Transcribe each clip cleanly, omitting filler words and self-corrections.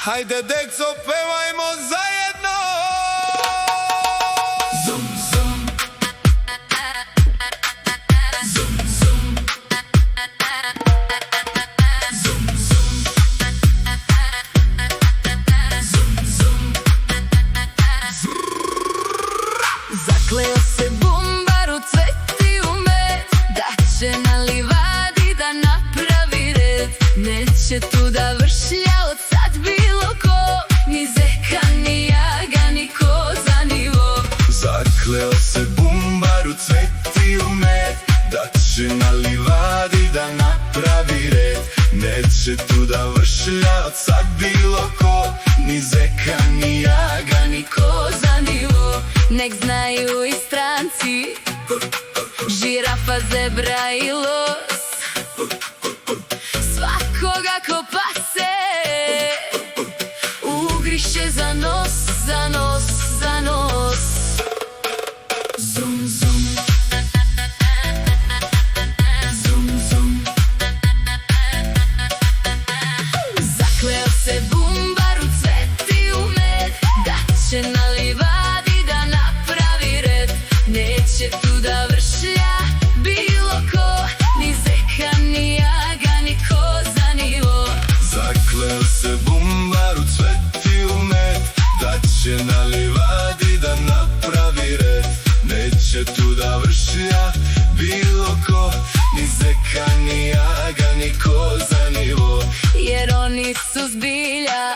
Hajde deco, pevajmo zajedno. Zum, zum. Zum, zum. Zum, zum. Zum, zum. Zakleo se bumbar u cvet i u med, da će na livadi da napravi red. Neće tu da vršlja od sad bilo ko, ni zeka, ni jaga, ni koza, ni vo. Zakleo se bumbar u cvet i u med, da će na livadi da napravi red. Neće tu da vršlja od sad bilo ko, ni zeka, ni jaga, ni Koza, ni vo. Nek znaju i stranci, žirafa, zebra i los, svakoga ko pase ugriše za nos, za nos, za nos. Zum, zum. Zum, zum. Zakleo se bumbar u cvet i u med, da će na livadi da napravi red. Neće tu da vršlja bilo ko, ni zeka, ni jaga, ni koza, ni vo. Zakleo se bumbar u cvet i u med, da će na livadi da napravi red. Neće tu da vršlja bilo ko, ni zeka, ni jaga, ni koza, ni vo. Jer oni su zbilja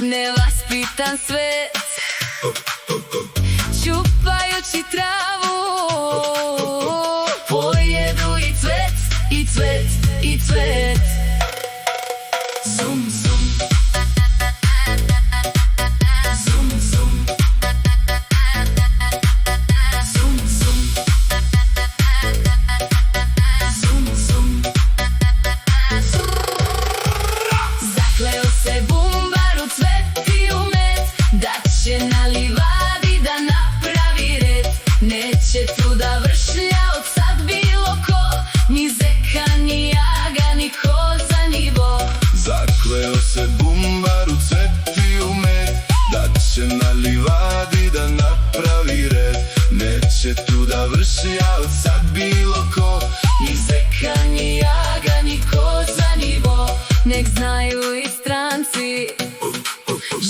nevaspitan svet, čupajući travu pojedu i cvet, i cvet, i cvet. Zum, zum. Zum, zum. Zum, zum. Zum, zum. Zakleo se bumbar u cvet i u med, da će na livadi da napravi red. Neće tu da vršlja od sad bilo ko, ni zeka, ni jaga, ni koza, ni vo. Zakleo se bumbar u cvet i u med, da će na livadi da napravi red. Neće tu da vršlja od sad bilo ko, Ni zeka, ni jaga, ni koza, ni vo. Nek znaju i stranci,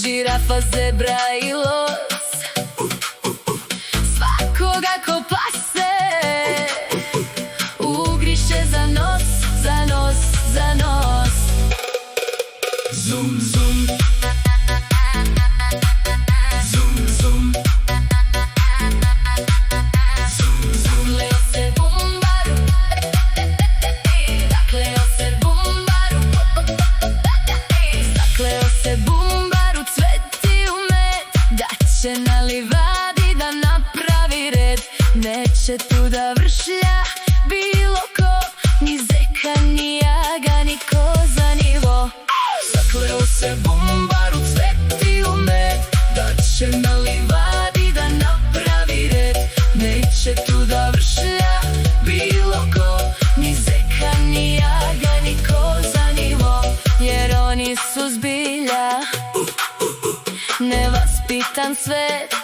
žirafa, zebra i los, svakoga ko pase ugriše za nos, za nos, za nos. Zum, zum. Zum, zum. Zum, zum. Zakleo se bumbar, zakleo se bumbar, zakleo se bumbar u cvet i u med, da će na livadi da napravi red. Neće tu da vršlja bilo ko, ni zeka, ni jaga, ni koza, ni vo. Zakleo se bumbar u cvet i u med, da će na livadi da napravi red. Neće tu da vršlja bilo ko, ni zeka, ni jaga, ni koza, ni vo. Jer oni su zbilja nevaspitan svet,